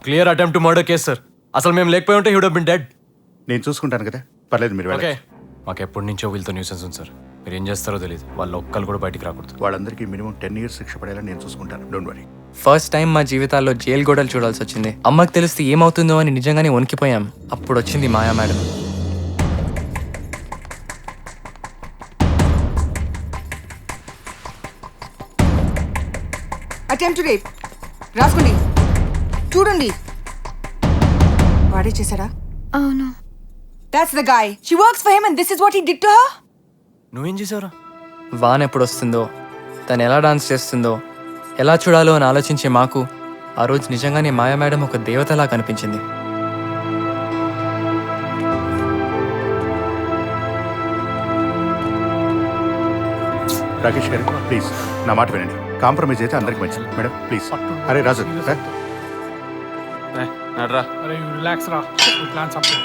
Clear attempt to murder case sir. అసలు మేము లేకపోయి ఉంటే he would have been dead. నేను చూసుకుంటాను కదా, పర్లేదు మీరు ఓకే. వెళ్ళండి. మాకు ఎప్పటి నుంచో వీళ్ళతో న్యూసెన్స్ ఉంది సార్. మీరు ఏం చేస్తారో తెలియదు. వాళ్ళు ఒక్కళ్ళు కూడా బయటికి రాకూడదు. వాళ్ళందరికీ మినిమం 10 years శిక్ష పడేలా నేను చూసుకుంటాను. Don't worry. ఫస్ట్ టైం మా జీవితాల్లో జైలు గోడలు చూడాల్సి వచ్చింది. అమ్మకి తెలిస్తే ఏమవుతుందో అని నిజంగానే వణికిపోయాం. అప్పుడు వచ్చింది మాయా మేడం. అటెంప్ట్ రేప్ రాసుకోండి, చూడండి. వాడే చేశాడా? అవును. That's the guy. She works for him and this is what he did to her. నువ్వేం చేసావురా? వాన్ ఎప్పుడు వస్తుందో, తను ఎలా డాన్స్ చేస్తుందో, ఎలా చూడాలో అని ఆలోచించే మాకు ఆ రోజు నిజంగానే మాయా మేడం ఒక దేవతలా కనిపించింది. రాకేష్ గారు ప్లీజ్ నా మాట వినండి. కాంప్రమైజ్ అయితే అందరికి మంచిది. Madam please. అరే రాజు రా. అరే రిలాక్స్ రా, ప్లాన్ సంథింగ్.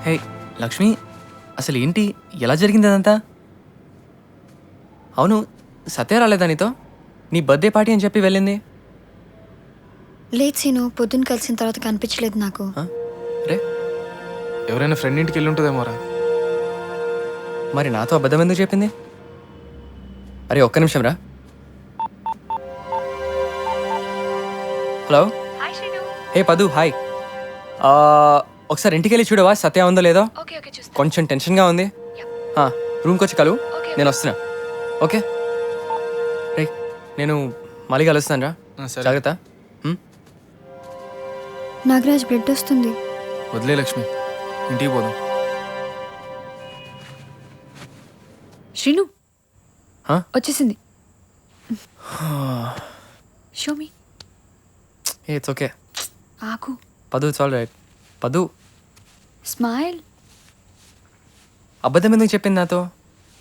హే లక్ష్మి, అసలు ఏంటి, ఎలా జరిగింది అదంతా? అవును, సత్య రాలేదా నీతో? నీ బర్త్డే పార్టీ అని చెప్పి వెళ్ళింది. లేదు సీను, పొద్దున్న కలిసిన తర్వాత కనిపించలేదు నాకు. రే, ఎవరైనా ఫ్రెండ్ ఇంటికి వెళ్ళి ఉంటుందేమోరా. మరి నాతో అబద్ధం ఎందుకు చెప్పింది? అరే ఒక్క నిమిషం రా. హలో. హే పదు, హాయ్. ఒకసారి ఇంటికి వెళ్ళి చూడవా సత్య ఉందో లేదో? కొంచెం టెన్షన్గా ఉంది. రూమ్కి వచ్చి కలువు, నేను వస్తున్నా. ఓకే రే, నేను మళ్ళీ కలుస్తాను రా. జాగ్రత్త. నాగరాజ్ బ్లడ్ వస్తుంది. వదిలే లక్ష్మి, ఇంటికి పోదాం. శ్రీను హా? వచ్చేసింది. షోమి. It's okay. ఆకు. పదు, ఇట్స్ ఆల్ రైట్. పదు, స్మైల్. అబద్ధం ఎందుకు చెప్పింది నాతో?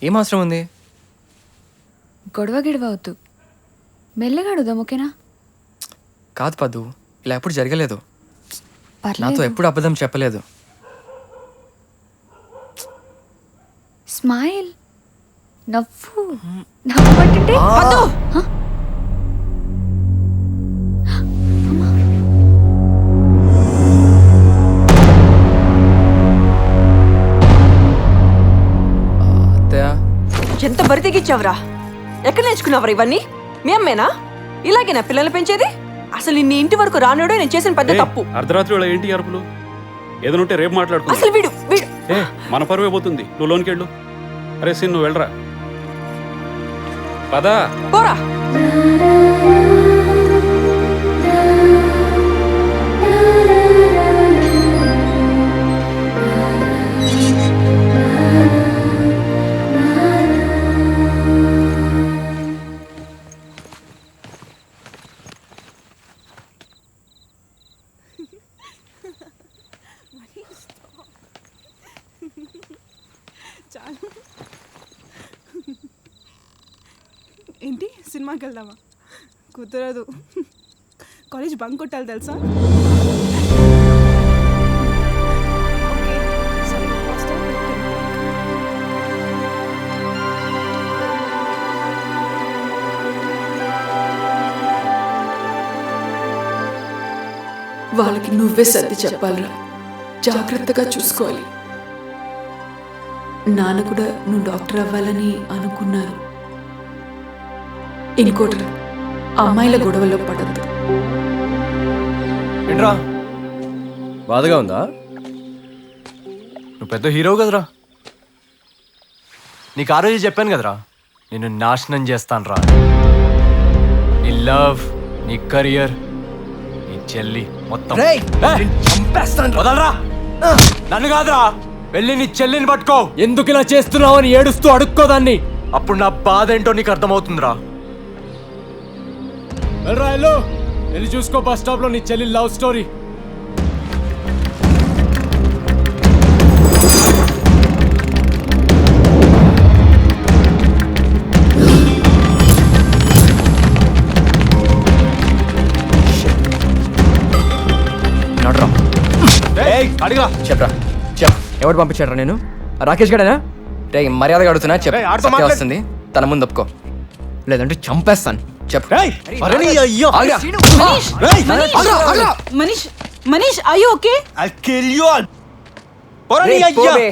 ఏం అవసరం ఉంది? గొడవ గిడవ వద్దు, మెల్లగా అడుగుదాం, ఓకేనా? కాదు పదు, ఇలా ఎప్పుడు జరగలేదు. నాతో పర్లేదు. ఎప్పుడు అబద్ధం చెప్పలేదు. స్మైల్. నవ్వు. నవ్వు పట్టింటే వద్దు. అత్తయ్య, ఎంత బరి తెగించావురా? ఎక్కడ నేర్చుకున్నావురా ఇవన్నీ? మీ అమ్మేనా ఇలాగేనా పిల్లలు పెంచేది? అసలు నీ ఇంటి వరకు రానుడే నేను చేసిన పెద్ద తప్పు. అర్ధరాత్రి వేళ ఏంటి అరుపులు? ఏదనుంటే రేపు మాట్లాడుకుందాం. అసలు వీడు వీడు మన పరువే పోతుంది. నువ్వు లోనికి వెళ్ళు. అరే సిన్, నువ్వు వెళ్ళరా. పదా. పోరా. ఏంటి సినిమాకి వెళ్దామా? కుదరదు, కాలేజ్ బంక్ కొట్టాలి తెలుసా? ఓకే సరే, వస్తా. వాళ్ళకి నువ్వే సర్ది చెప్పాలిరా, జాగ్రత్తగా చూసుకోవాలి. నాన్న కూడా నువ్వు డాక్టర్ అవ్వాలని అనుకున్నారు. ఇంకోటి, అమ్మాయిల గొడవలో పడద్దు. ఏంట్రా బాధగా ఉందా? నువ్వు పెద్ద హీరో కదరా. నీకు ఆ రోజు చెప్పాను కదరా, నిన్ను నాశనం చేస్తాను రా. నీ లవ్, నీ కెరియర్, నీ చెల్లి మొత్తం చంపేస్తాను. వదలరా. నన్ను కాదురా, వెళ్ళి నీ చెల్లిని పట్టుకో. ఎందుకు ఇలా చేస్తున్నావు అని ఏడుస్తూ అడుక్కోదాన్ని. అప్పుడు నా బాధ ఏంటో నీకు అర్థమవుతుందిరా. వెళ్ళరా, వెళ్ళు. వెళ్ళి చూసుకో బస్ స్టాప్ లో నీ చెల్లి లవ్ స్టోరీ. అడిగా చెప్పరా, ఎవరు పంపించారా? నేను రాకేష్ గడనా? రే మర్యాదగా అడుగుతున్నా, చెప్పు. వస్తుంది తన ముందు ఒప్పుకో, లేదంటే చంపేస్తాను. చెప్పు. Agra. Manish Manish I you okay? రేయ్, పోవే.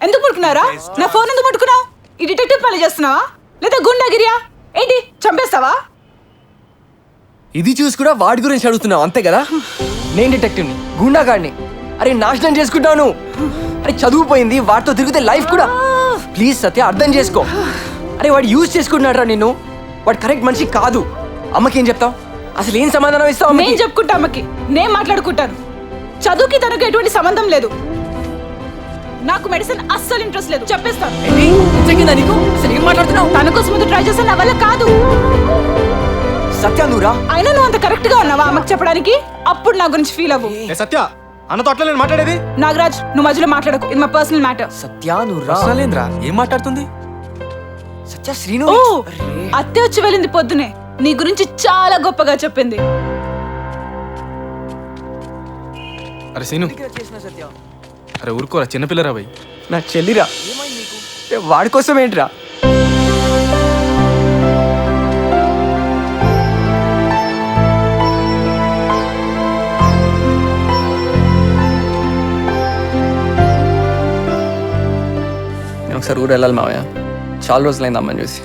ఎందుకు ముట్టుకున్నారా? నా ఫోన్ ఎందుకు ముట్టుకున్నావు? ఈ డిటెక్టివ్ పని చేస్తున్నావా లేదా గుండాగిరియా ఏంటి? చంపేస్తావా? ఇది చూసి కూడా వాడి గురించి అడుగుతున్నావు అంతే కదా? నేను డిటెక్టివ్ని, గుండాగాడిని. అరే నాశనం చేసుకుంటాను. అరే చదువుపోయింది, వాడితో తిరిగితే లైఫ్ కూడా. ప్లీజ్ సత్య అర్థం చేసుకో. అరే వాడు యూజ్ చేసుకుంటున్నాడు రా నిన్ను. వాడు కరెక్ట్ మనిషి కాదు. అమ్మకి ఏం చెప్తావు? అసలు ఏం సమాధానం ఇస్తావు? నేను చెప్పుకుంటా అమ్మకి, నేను మాట్లాడుకుంటాను. చదువుకి తనకు ఎటువంటి సంబంధం లేదు. నాకు మెడిసిన్ అస్సలు ఇంట్రెస్ట్ లేదు, చెప్పేస్తాను. నీకు అసలు ఏం మాట్లాడుతున్నావు? తన కోసం ముందు ట్రై చేస్తే నా వల్ల కాదు. సత్య నువ్వురా. అయినా నువ్వు అంత కరెక్ట్ గా ఉన్నావా అమ్మకి చెప్పడానికి? అప్పుడు నా గురించి ఫీల్ అవ్వు. సత్య అన్నతో అట్లా నేను మాట్లాడేది. నాగరాజ్ నువ్వు మధ్యలో మాట్లాడకు, ఇది మా పర్సనల్ మ్యాటర్. సత్య నువ్వురా. ఏం మాట్లాడుతుంది? సత్య శ్రీను. ఓ అత్తే వచ్చి వెళ్ళింది పొద్దునే, నీ గురించి చాలా గొప్పగా చెప్పింది. అరే సీను, అరే ఊరుకోరా, చిన్నపిల్లరా భయ్. నా చెల్లిరా. వాడి కోసం ఏంట్రా? నేను ఒకసారి ఊరు వెళ్ళాలి మావయ్య. చాలా రోజులైంది అమ్మని చూసి.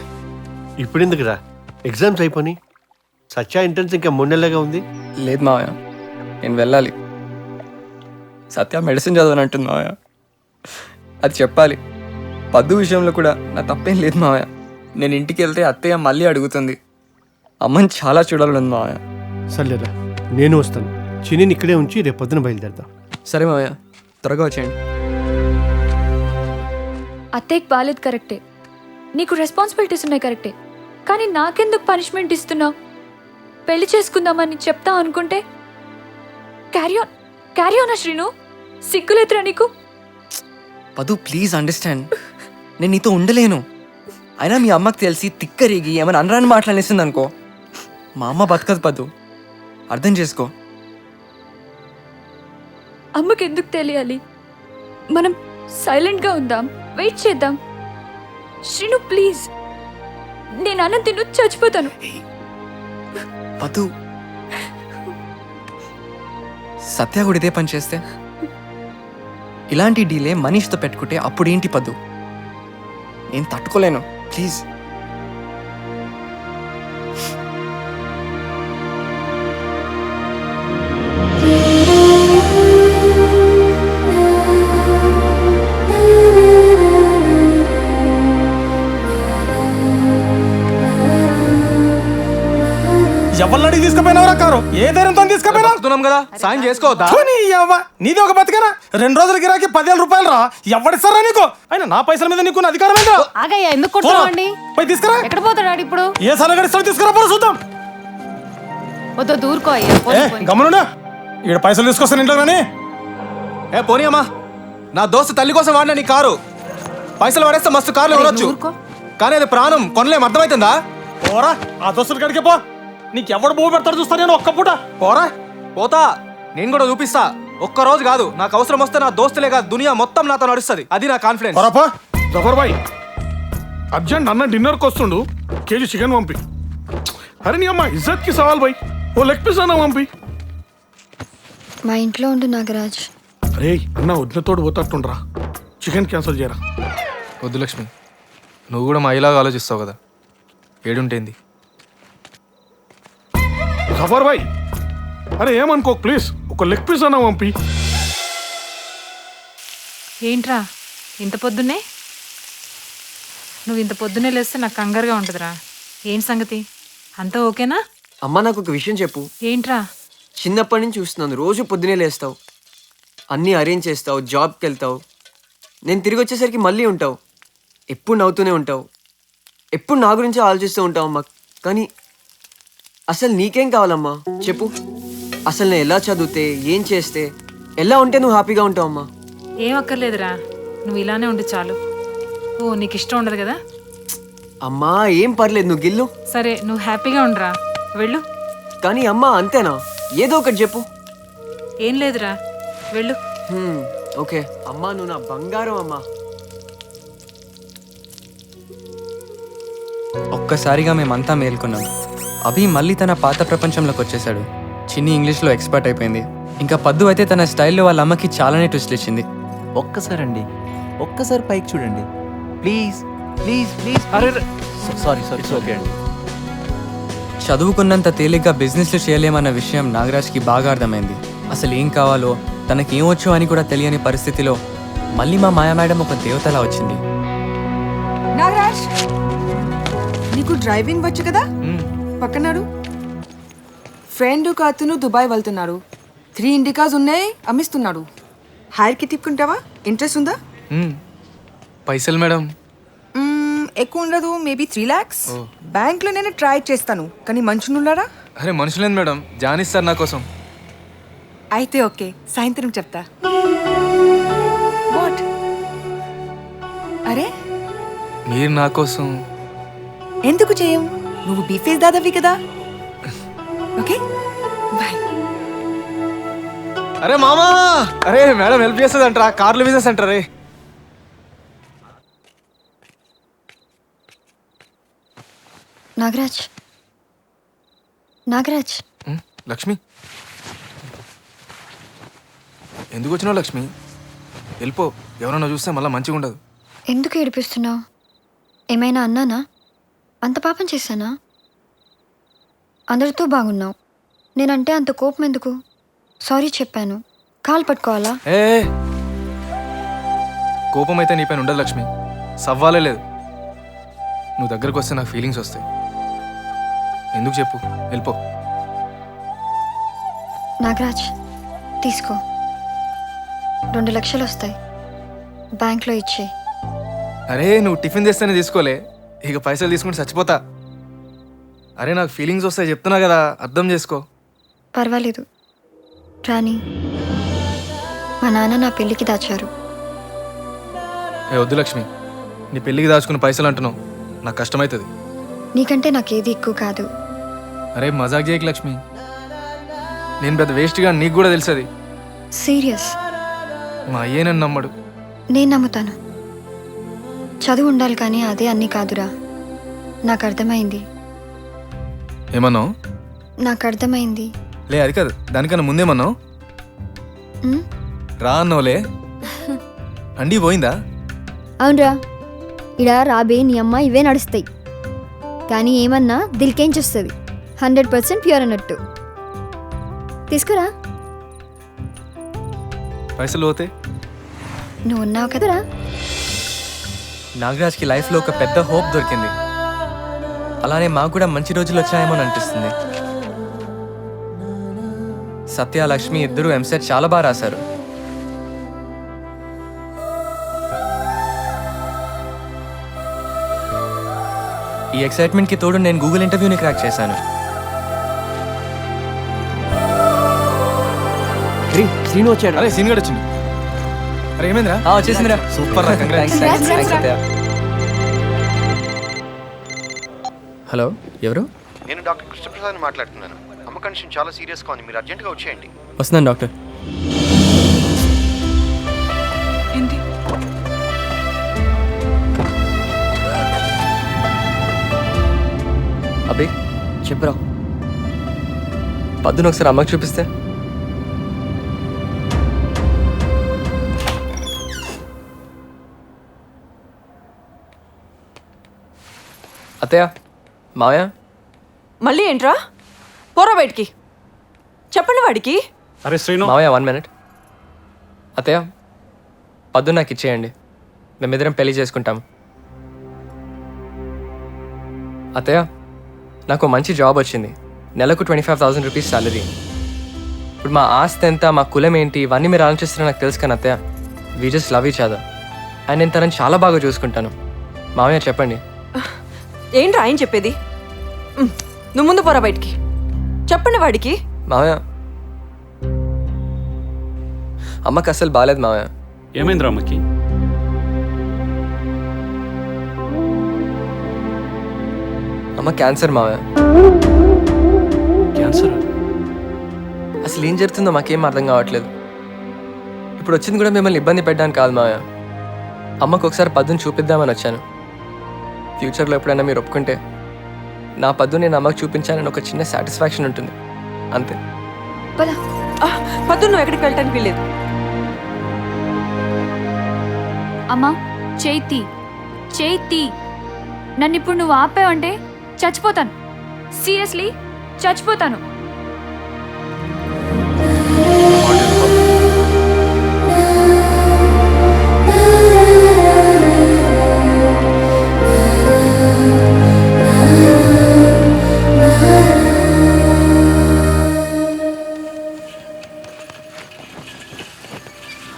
ఇప్పుడు ఎందుకురా? ఎగ్జామ్స్ అయిపోయి సత్య ఎంట్రన్స్ ఇంకా 3 నెలలుగా ఉంది. లేదు మావయ్య, నేను వెళ్ళాలి. సత్య మెడిసిన్ చదవని అంటుంది మావయ్య. అది చెప్పాలి. పద్దు విషయంలో కూడా నా తప్పేం లేదు మావయ్య. నేను ఇంటికి వెళ్తే అత్తయ్య మళ్ళీ అడుగుతుంది. అమ్మని చాలా చూడాలని మావయ్య. సర్లేరా, నేను వస్తాను. చిన్నీని ఇక్కడే ఉంచి రేపు పొద్దున బయలుదేరదాం. సరే మావయ్య, త్వరగా వచ్చేయండి. అత్తయ్యకి బాలేదు కరెక్టే, నీకు రెస్పాన్సిబిలిటీస్ ఉన్నాయి కరెక్టే, కానీ నాకెందుకు పనిష్మెంట్ ఇస్తున్నావు? పెళ్లి చేసుకుందామని చెప్తా అనుకుంటే క్యారీ ఆన్ శ్రీను. సిగ్గులేదురా నీకు? పదు ప్లీజ్ అండర్స్టాండ్, నేను నీతో ఉండలేను. అయినా మీ అమ్మకి తెలిసి తిక్కరిగి ఏమైనా అనరాని మాట్లాడేసింది అనుకో, మా అమ్మ బతకదు. పదు అర్థం చేసుకో. అమ్మకి ఎందుకు తెలియాలి? మనం సైలెంట్గా ఉందాం, వెయిట్ చేద్దాం. శ్రీను ప్లీజ్, నేను అన్నం తిను చచ్చిపోతాను. పదు, సత్య కూడా ఇదే పని చేస్తే, ఇలాంటి డీలే మనీష్తో పెట్టుకుంటే అప్పుడేంటి పద్దు? నేను తట్టుకోలేను. ప్లీజ్. ఎవరిని తీసుకుపోయినవరా కారు? ఏ ధైర్యంతో తీసుకుపోయినాం కదా, సాయం చేసుకోవద్దా? నీది ఒక బతికేనా? 2 రోజుల గిరాకి 10,000 రూపాయలు రా. ఎవడిస్తారా నీకు? అయినా నా పైసల మీద నీకు అధికారం ఏంటో? ఆగయ్యా, ఎందుకు కొట్టుకోండి? పోయి తీసుకురా. ఎక్కడ పోతాడు ఇప్పుడు? ఏ సలగడిస్తాడు తీసుకురా, పోయి చూద్దాం. వద్దు, దూరుకో అయ్యా. గమనుండా, ఈడ పైసలు తీసుకొస్తాను ఇంట్లో కానీ. ఏ పోనీ అమ్మా, నా దోస్తు తల్లి కోసం వాడిన నీ కారు. పైసలు పడేస్తే మస్తు కార్లు కొనొచ్చు, కానీ అది ప్రాణం కొనలేం. అర్థమవుతుందా? పోరా, ఆ దోస్తుల కాడికే పో. నీకెవడు బో పెడతాడు చూస్తా నేను ఒక్క పూట. పోరా, పోతా. నేను కూడా చూపిస్తా. ఒక్క రోజు కాదు, నాకు అవసరం వస్తే నా దోస్తులే కాదు, దునియా మొత్తం నాతో నడుస్తుంది. అది నా కాన్ఫిడెన్స్. జఫర్ భాయ్, అర్జెంట్ అన్న డిన్నర్కి వస్తుండు, కేజీ చికెన్ పంపి. అరే నీ అమ్మ ఇజ్జత్ కి సవాల్ భాయ్, ఓ లెగ్ పీస్ అన్న పంపి. మా ఇంట్లో ఉండు నాగరాజ్. అరే అన్న వదినతోడు పోతట్టుండ్రా, చికెన్ క్యాన్సిల్ చేయరా. వద్దు లక్ష్మి, నువ్వు కూడా మా ఇలాగా ఆలోచిస్తావు కదా. ఏడుంటేంది? జఫర్ భాయ్, అరే ఏమనుకో ప్లీజ్, ఒక లెగ్ పీస్ అన్న పంపి. ఏంట్రా ఇంత పొద్దున్నే? నువ్వు ఇంత పొద్దున్నే లేస్తే నాకు కంగారుగా ఉంటుందిరా. ఏంటి సంగతి? అంతా ఓకేనా? అమ్మ నాకు ఒక విషయం చెప్పు. ఏంట్రా? చిన్నప్పటి నుంచి చూస్తున్నాను, రోజు పొద్దునే లేస్తావు, అన్నీ అరేంజ్ చేస్తావు, జాబ్కి వెళ్తావు. నేను తిరిగి వచ్చేసరికి మళ్ళీ ఉంటావు, ఎప్పుడు నవ్వుతూనే ఉంటావు, ఎప్పుడు నా గురించి ఆలోచిస్తూ ఉంటావు అమ్మా. కానీ అసలు నీకేం కావాలమ్మా చెప్పు? అసలు నేను ఎలా చదివితే, ఏం చేస్తే, ఎలా ఉంటే నువ్వు హ్యాపీగా ఉంటావు అమ్మా? ఏం అక్కర్లేదురా, నువ్వు ఇలానే ఉండి చాలు. ఓ నీకు ఇష్టం ఉండదు కదా? అమ్మా ఏం పర్లేదు, నువ్వు గిల్లు. సరే, నువ్వు హ్యాపీగా ఉండరా, వెళ్ళు. కానీ అమ్మా అంతేనా? ఏదో ఒకటి చెప్పు. ఏం లేదురా, వెళ్ళు. ఓకే అమ్మా, నువ్వు నా బంగారం అమ్మా. ఒక్కసారిగా మేమంతా మేల్కొన్నాం. అభి మళ్ళీ తన పాత ప్రపంచంలోకి వచ్చేసాడు. చిన్ని ఇంగ్లీష్లో ఎక్స్పర్ట్ అయిపోయింది. ఇంకా పద్దు అయితే తన స్టైల్లో వాళ్ళ అమ్మకి చాలానే ట్విస్ట్లు ఇచ్చింది. ఒక్కసారి పైకి చూడండి ప్లీజ్ ప్లీజ్ ప్లీజ్. అరే సారీ ఇట్స్ ఓకే అండి. చదువుకున్నంత తేలిగ్గా బిజినెస్లు చేయలేమన్న విషయం నాగరాజ్కి బాగా అర్థమైంది. అసలు ఏం కావాలో తనకి ఏం వచ్చో అని కూడా తెలియని పరిస్థితిలో మళ్ళీ మా మాయా మేడం ఒక దేవతలా వచ్చింది. నాగరాజ్, నీకు డ్రైవింగ్ వచ్చు కదా? పక్కనాడు ఫ్రెండ్ ఒక అతను దుబాయ్ వెళ్తున్నాడు. 3 ఇండికాస్ ఉన్నాయి, అమ్మిస్తున్నాడు. హైర్కి తిప్పుకుంటావా? ఇంట్రెస్ట్ ఉందా? పైసలు మేడం ఎక్కువ ఉండదు, మేబీ 3 lakhs. బ్యాంక్లో నేను ట్రై చేస్తాను, కానీ మనుషులున్నారా? అరే మనుషులేదు మేడం, జానిస్తారు నా కోసం. అయితే ఓకే, సాయంత్రం చెప్తా. వాట్? అరే మీరు నా కోసం ఎందుకు చేయం? నువ్వు బీఫేస్ దాదావి కదా. Okay bye. అరే మామా, అరే మేడం హెల్ప్ చేస్తుంది అంటారా? కార్లు బిజినెస్ అంటారే. నాగరాజ్ లక్ష్మి, ఎందుకు వచ్చినావు లక్ష్మి? వెళ్ళిపో, ఎవరన్నా చూస్తే మళ్ళీ మంచిగా ఉండదు. ఎందుకు ఏడిపిస్తున్నావు? ఏమైనా అన్నానా? అంత పాపం చేశానా? అందరితో బాగున్నావు, నేనంటే అంత కోపం ఎందుకు? సారీ చెప్పాను, కాలు పట్టుకోవాలా? ఏ కోపం అయితే నీ పైన ఉండదు లక్ష్మి, సవ్వాలే లేదు. నువ్వు దగ్గరకు వస్తే నాకు ఫీలింగ్స్ వస్తాయి. ఎందుకు చెప్పు, వెళ్ళిపో. నాగరాజ్ తీసుకో, 2 లక్షలు వస్తాయి, బ్యాంక్లో ఇచ్చే. అరే నువ్వు టిఫిన్ చేస్తేనే తీసుకోలే, ఇక పైసలు తీసుకుంటే చచ్చిపోతా. అరే నాకు ఫీలింగ్స్ వస్తాయి చెప్తున్నా కదా, అర్థం చేసుకో. పర్వాలేదు రాణి, మా నాన్న నా పెళ్ళికి దాచారు. ఏ వద్దు లక్ష్మి, నీ పెళ్ళికి దాచుకున్న పైసలు అంటున్నావు, నాకు కష్టమవుతుంది. నీకంటే నాకేది ఎక్కువ కాదు. అరే మజాక్ చేయకు లక్ష్మి, నేను పెద్ద వేస్ట్గా నీకు కూడా తెలుసది. సీరియస్, మా అయ్యే నన్ను నమ్మడు. నేను నమ్ముతాను. చదువు ఉండాలి కానీ అదే అన్నీ కాదురా. నాకు అర్థమైంది. ఏమన్నావు? నాకు అర్థమైంది. లే అది కాదు, దానికన్నా ముందేమన్నావు? ఉమ్, రా అన్నావులే. అండి పోయిందా? అవునరా, ఇడ రాబే నీ అమ్మ ఇవే నడుస్తాయి, కానీ ఏమన్నా దిల్కేం చూస్తుంది. 100% ప్యూర్ అన్నట్టు. తీసుకురా. పైసలు పోతే నువ్వు ఉన్నావు కదరా. నాగరాజ్కి లైఫ్లో ఒక పెద్ద హోప్ దొరికింది. అలానే మాకు కూడా మంచి రోజులు వచ్చాయేమో అని అనిపిస్తుంది. సత్య, లక్ష్మి ఇద్దరు ఎంసెట్ చాలా బాగా రాశారు. ఈ ఎక్సైట్మెంట్కి తోడు నేను గూగుల్ ఇంటర్వ్యూని క్రాక్ చేశాను. శ్రీను వచ్చాడు. అరే సీన్ గడ్ వచ్చింది. అరే ఏమైందిరా? వచ్చేసిందిరా. సూపర్ రా, కంగ్రాట్స్. హలో, ఎవరు? నేను డాక్టర్ కృష్ణప్రసాద్ మాట్లాడుతున్నాను. అమ్మ కండిషన్ చాలా సీరియస్గా ఉంది, మీరు అర్జెంట్గా వచ్చేయండి. వస్తున్నాను డాక్టర్. ఏంటి? అబ్బే చెప్పురా. పద్దును ఒకసారి అమ్మకి చూపిస్తే. అత్తయ్య, మావయ్య. మళ్ళీ ఏంట్రా? పోరా బయటికి. చెప్పండి వాడికి. అరే శ్రీను, మావయ్య 1 minute. అత్తయ్య, పద్దు నాకు ఇచ్చేయండి, మేమిద్దరం పెళ్లి చేసుకుంటాం. అత్తయ్య, నాకు మంచి జాబ్ వచ్చింది, నెలకు 25,000 రూపీస్ సాలరీ. ఇప్పుడు మా ఆస్తి ఎంత, మా కులం ఏంటి, ఇవన్నీ మీరు ఆలోచిస్తున్నా నాకు తెలుసు కానీ అత్తయ్య, we just love each other. And నేను తనని చాలా బాగా చూసుకుంటాను. మావయ్య చెప్పండి. ఏంట్రా ఆయన చెప్పేది? నువ్వు ముందు పోరా బయటికి. చెప్పండి వాడికి. మావయ్య, అమ్మకి అసలు బాగాలేదు మావయ్య. ఏమైందిరా అమ్మకి? అమ్మ క్యాన్సర్ మావయ్య. క్యాన్సర్? అసలు ఏం జరుగుతుందో మాకేం అర్థం కావట్లేదు. ఇప్పుడు వచ్చింది కూడా మిమ్మల్ని ఇబ్బంది పెట్టడానికి కాదు మావయ్య, అమ్మకు ఒకసారి పద్దుని చూపిద్దామని వచ్చాను. ఫ్యూచర్లో ఎప్పుడైనా మీరు ఒప్పుకుంటే నా పద్దు నేను అమ్మకు చూపించాలని ఒక చిన్న సాటిస్ఫాక్షన్ ఉంటుంది అంతే. పద. పద్దు నువ్వు ఎక్కడికి వెళ్ళటానికి వీల్లేదు. అమ్మా చేతి చేతి నన్ను ఇప్పుడు నువ్వు ఆపావంటే చచ్చిపోతాను. సీరియస్లీ చచ్చిపోతాను.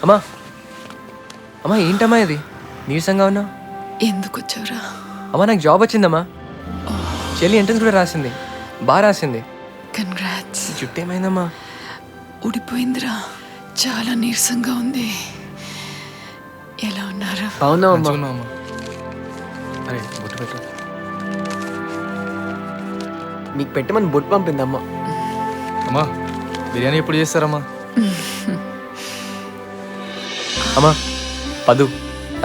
అమ్మా అమ్మా ఏంటమ్మా ఇది నీరసంగా ఉన్నావు? ఎందుకు వచ్చావురా? అమ్మా నాకు జాబ్ వచ్చిందమ్మా. చెల్లి ఎంట్రన్స్ కూడా రాసింది, బాగా రాసింది. కంగ్రాట్స్. జుట్టు ఏమైందమ్మా? ఊడిపోయిందిరా, చాలా నీరసంగా ఉంది. ఎలా ఉన్నారు? బాగున్నావమ్మా. అరే బొట్టు పెట్టు. నీకు పెట్టమని బొట్టు పంపిందమ్మా. అమ్మా బిర్యానీ ఎప్పుడు చేస్తారమ్మా? అమ్మా పదు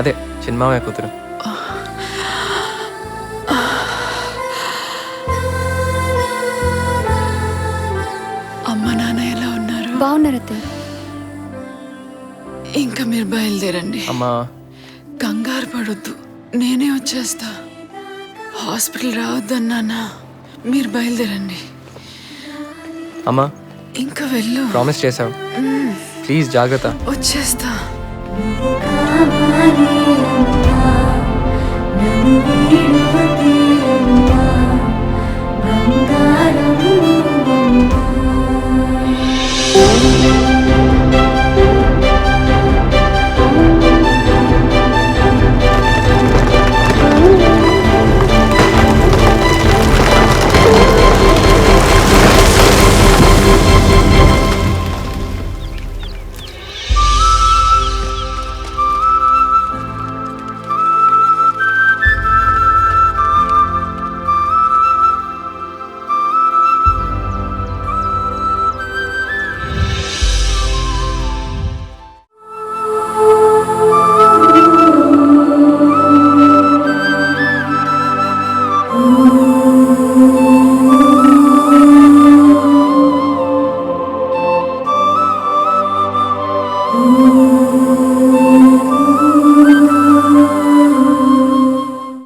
అదే చిన్నమామయ్య కూతురు. అమ్మ నాన్న ఎలా ఉన్నారు? బాగున్నారు అత్తయ్య. ఇంకా మీరు బయలుదేరండి. అమ్మా కంగారు పడొద్దు, నేనే వచ్చేస్తా. హాస్పిటల్ రావద్దన్నానా? మీరు బయలుదేరండి. అమ్మా ఇంకా వెళ్ళు. ప్రామిస్ చేసావు, ప్లీజ్ జాగ్రత్త. వచ్చేస్తా.